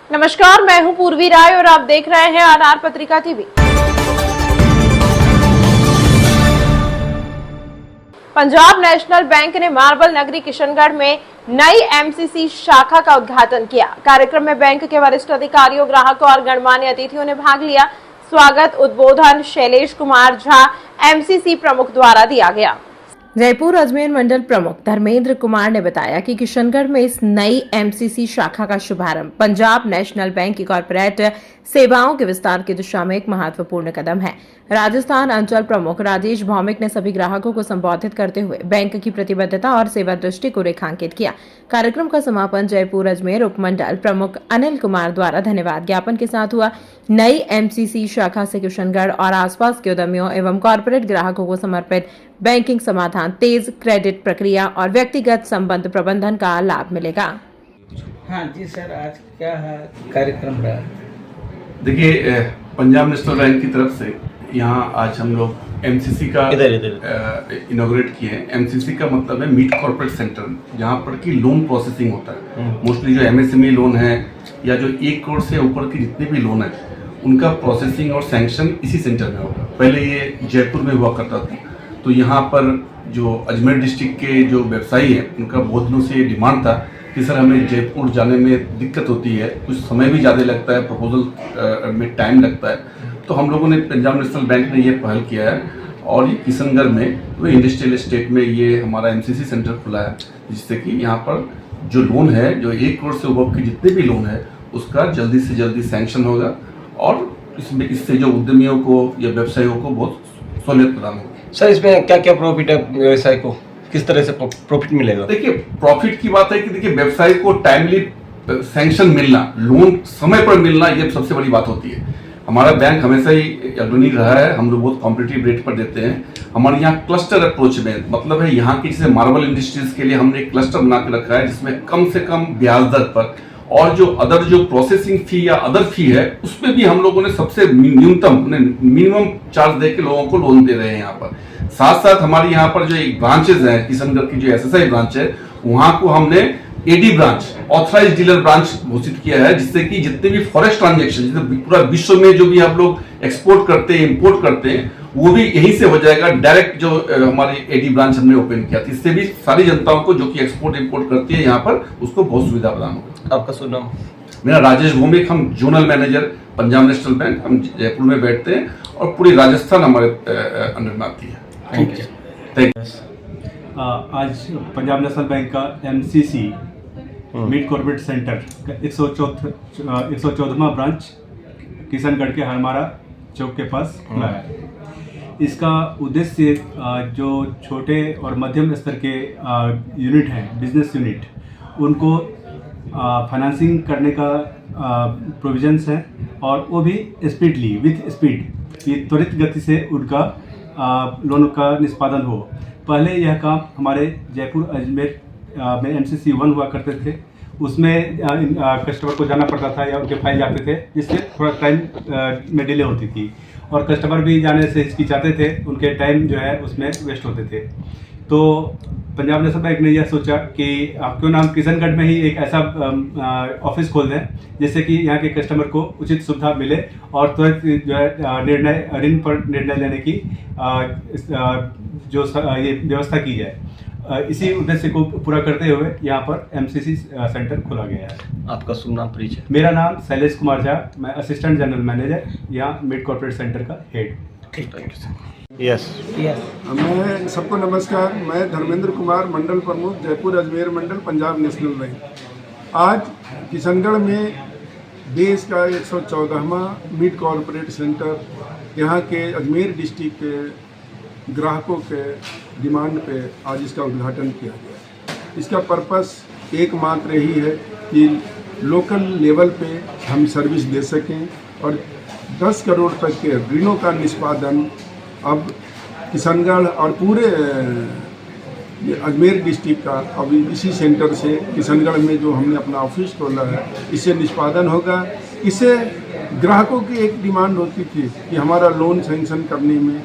नमस्कार, मैं हूं पूर्वी राय और आप देख रहे हैं आरआर पत्रिका टीवी। पंजाब नेशनल बैंक ने मार्बल नगरी किशनगढ़ में नई एमसीसी शाखा का उद्घाटन किया। कार्यक्रम में बैंक के वरिष्ठ अधिकारियों, ग्राहकों और गणमान्य अतिथियों ने भाग लिया। स्वागत उद्बोधन शैलेश कुमार झा एमसीसी प्रमुख द्वारा दिया गया। जयपुर अजमेर मंडल प्रमुख धर्मेंद्र कुमार ने बताया कि किशनगढ़ में इस नई एमसीसी शाखा का शुभारंभ पंजाब नेशनल बैंक की कॉर्पोरेट सेवाओं के विस्तार की दिशा में एक महत्वपूर्ण कदम है। राजस्थान अंचल प्रमुख राजेश भौमिक ने सभी ग्राहकों को संबोधित करते हुए बैंक की प्रतिबद्धता और सेवा दृष्टि को रेखांकित किया। कार्यक्रम का समापन जयपुर अजमेर उपमंडल प्रमुख अनिल कुमार द्वारा धन्यवाद ज्ञापन के साथ हुआ। नई एमसीसी शाखा से किशनगढ़ और आसपास के उद्यमियों एवं कॉर्पोरेट ग्राहकों को समर्पित बैंकिंग समाधान, तेज क्रेडिट प्रक्रिया और व्यक्तिगत संबंध प्रबंधन का लाभ मिलेगा। हाँ जी सर, आज क्या कार्यक्रम रहा? देखिए, पंजाब नेशनल बैंक की तरफ से यहाँ आज हम लोग एमसीसी का इनॉग्रेट किए हैं। एमसीसी का मतलब है मीट कॉर्पोरेट सेंटर, जहाँ पर कि लोन प्रोसेसिंग होता है। मोस्टली जो एमएसएमई लोन है या जो 1 करोड़ से ऊपर की जितने भी लोन है उनका प्रोसेसिंग और सैंक्शन इसी सेंटर में होगा। पहले ये जयपुर में हुआ करता था, तो यहाँ पर जो अजमेर डिस्ट्रिक्ट के जो व्यवसायी हैं उनका बहुत दिनों से ये डिमांड था कि सर हमें जयपुर जाने में दिक्कत होती है, कुछ समय भी ज़्यादा लगता है, प्रपोजल में टाइम लगता है। तो हम लोगों ने पंजाब नेशनल बैंक ने ये पहल किया है और ये किशनगढ़ में वो इंडस्ट्रियल एस्टेट में ये हमारा एमसीसी सेंटर खुला है, जिससे कि यहाँ पर जो लोन है, जो 1 करोड़ से ऊपर के जितने भी लोन है उसका जल्दी से जल्दी सैंक्शन होगा और इससे जो उद्यमियों को या व्यवसायियों को बहुत सहूलियत प्रदान होगी। सर, इसमें क्या क्या प्रॉफिट है व्यवसाय को, किस तरह से प्रॉफिट मिलेगा? देखिए, प्रॉफिट की बात है कि देखिए व्यवसाय को टाइमली सैंक्शन मिलना, लोन समय पर मिलना, ये सबसे बड़ी बात होती है। हमारा बैंक हमेशा ही अग्रणी रहा है, हम लोग बहुत कॉम्पिटिटिव रेट पर देते हैं। हमारे यहाँ क्लस्टर अप्रोच में मतलब है, यहाँ की जैसे मार्बल इंडस्ट्रीज के लिए हमने एक क्लस्टर बना के रखा है जिसमें कम से कम ब्याज दर पर और जो अदर जो प्रोसेसिंग फी या अदर फी है उसमें भी हम लोगों ने सबसे न्यूनतम मिनिमम चार्ज दे के लोगों को लोन दे रहे हैं। यहाँ पर साथ साथ हमारी यहाँ पर जो एक ब्रांचेज है, किशनगढ़ की जो एसएसआई ब्रांच है, वहां को हमने AD branch, authorise dealer branch घोषित किया है, जिससे कि जितने भी फॉरेक्स ट्रांजेक्शन जितने पूरा विश्व में जो भी आप लोग एक्सपोर्ट करते हैं, इंपोर्ट करते हैं, वो भी यहीं से हो जाएगा। डायरेक्ट जो हमारी एडी ब्रांच हमने ओपन किया था, इससे भी सारी जनताओं को जो कि एक्सपोर्ट इंपोर्ट करती है यहाँ पर उसको बहुत सुविधा प्रदान होगी। आपका शुभ नाम? मेरा राजेश भौमिक, हम zonal manager Punjab national bank, हम जयपुर में बैठते हैं और पूरी राजस्थान हमारे अंडर में आती है। Thank you. आज पंजाब नेशनल बैंक का एमसीसी मीट कॉर्पोरेट सेंटर का 114वां ब्रांच किशनगढ़ के हरमारा चौक के पास खुला है। इसका उद्देश्य जो छोटे और मध्यम स्तर के यूनिट हैं, बिजनेस यूनिट, उनको फाइनेंसिंग करने का प्रोविजंस है और वो भी स्पीडली, विथ स्पीड, ये त्वरित गति से उनका लोन का निष्पादन हो। पहले यह काम हमारे जयपुर अजमेर में एमसीसी 1 हुआ करते थे, उसमें कस्टमर को जाना पड़ता था या उनके फाइल जाते थे, जिससे थोड़ा टाइम में डिले होती थी और कस्टमर भी जाने से हिचकिचाते थे, उनके टाइम जो है उसमें वेस्ट होते थे। तो पंजाब नेशनल बैंक ने यह सोचा कि क्यों ना हम किशनगढ़ में ही एक ऐसा ऑफिस खोल दें जिससे कि यहाँ के कस्टमर को उचित सुविधा मिले और तुरंत जो है निर्णय, ऋण पर निर्णय लेने की जो ये व्यवस्था की जाए। इसी उद्देश्य को पूरा करते हुए यहाँ पर एमसीसी सेंटर खोला गया है। आपका शुभ नाम, परिचय? मेरा नाम शैलेश कुमार झा, मैं असिस्टेंट जनरल मैनेजर यहाँ मिड कॉर्पोरेट सेंटर का हेड। ठीक, थैंक यू सर। यस। मैं सबको नमस्कार, मैं धर्मेंद्र कुमार, मंडल प्रमुख जयपुर अजमेर मंडल पंजाब नेशनल बैंक। आज किशनगढ़ में देश का 114वां मिड कॉर्पोरेट सेंटर यहाँ के अजमेर डिस्ट्रिक्ट के ग्राहकों के डिमांड पे आज इसका उद्घाटन किया गया। इसका पर्पस एकमात्र यही है कि लोकल लेवल पे हम सर्विस दे सकें और 10 करोड़ तक के ऋणों का निष्पादन अब किशनगढ़ और पूरे अजमेर डिस्ट्रिक्ट का अब इसी सेंटर से किशनगढ़ में जो हमने अपना ऑफिस खोला है इससे निष्पादन होगा। इससे ग्राहकों की एक डिमांड होती थी कि हमारा लोन सैंक्शन करने में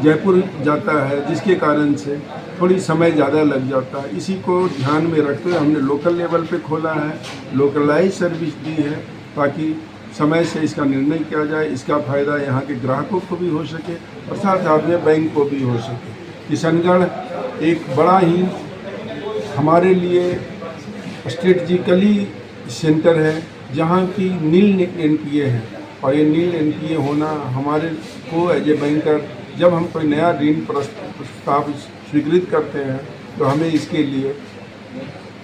जयपुर जाता है, जिसके कारण से थोड़ी समय ज़्यादा लग जाता है। इसी को ध्यान में रखते हुए हमने लोकल लेवल पे खोला है, लोकलाइज सर्विस दी है ताकि समय से इसका निर्णय किया जाए, इसका फायदा यहाँ के ग्राहकों को भी हो सके और साथ साथ में बैंक को भी हो सके। किशनगढ़ एक बड़ा ही हमारे लिए स्ट्रेटजिकली सेंटर है जहाँ की नील एनपीए है, और ये नील एनपीए होना हमारे को एज ए बैंकर जब हम कोई नया ऋण प्रस्ताव स्वीकृत करते हैं तो हमें इसके लिए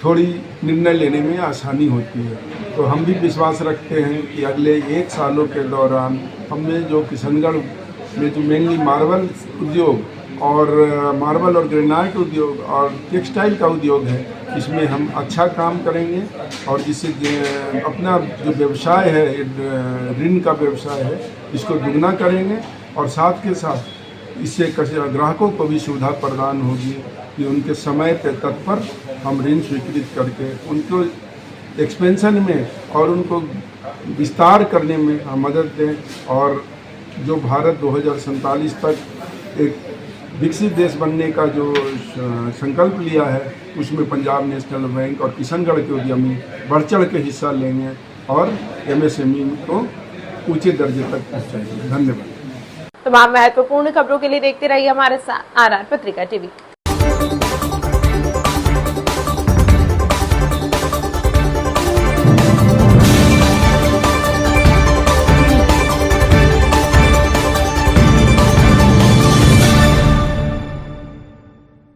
थोड़ी निर्णय लेने में आसानी होती है। तो हम भी विश्वास रखते हैं कि अगले 1 सालों के दौरान हमने जो किशनगढ़ में जो मेनली मार्बल उद्योग और मार्बल और ग्रेनाइट उद्योग और टेक्सटाइल का उद्योग है, इसमें हम अच्छा काम करेंगे और जिससे अपना जो व्यवसाय है, ऋण का व्यवसाय है, इसको दुगना करेंगे और साथ के साथ इससे ग्राहकों को भी सुविधा प्रदान होगी कि उनके समय पे तत्पर हम ऋण स्वीकृत करके उनको एक्सपेंशन में और उनको विस्तार करने में हम मदद दें और जो भारत 2047 तक एक विकसित देश बनने का जो संकल्प लिया है उसमें पंजाब नेशनल बैंक और किशनगढ़ के उद्यमी बढ़ चढ़ के हिस्सा लेंगे और एमएसएमई को ऊंचे दर्जे तक पहुंचाएंगे। धन्यवाद। तमाम महत्वपूर्ण खबरों के लिए देखते रहिए हमारे साथ RR पत्रिका टीवी।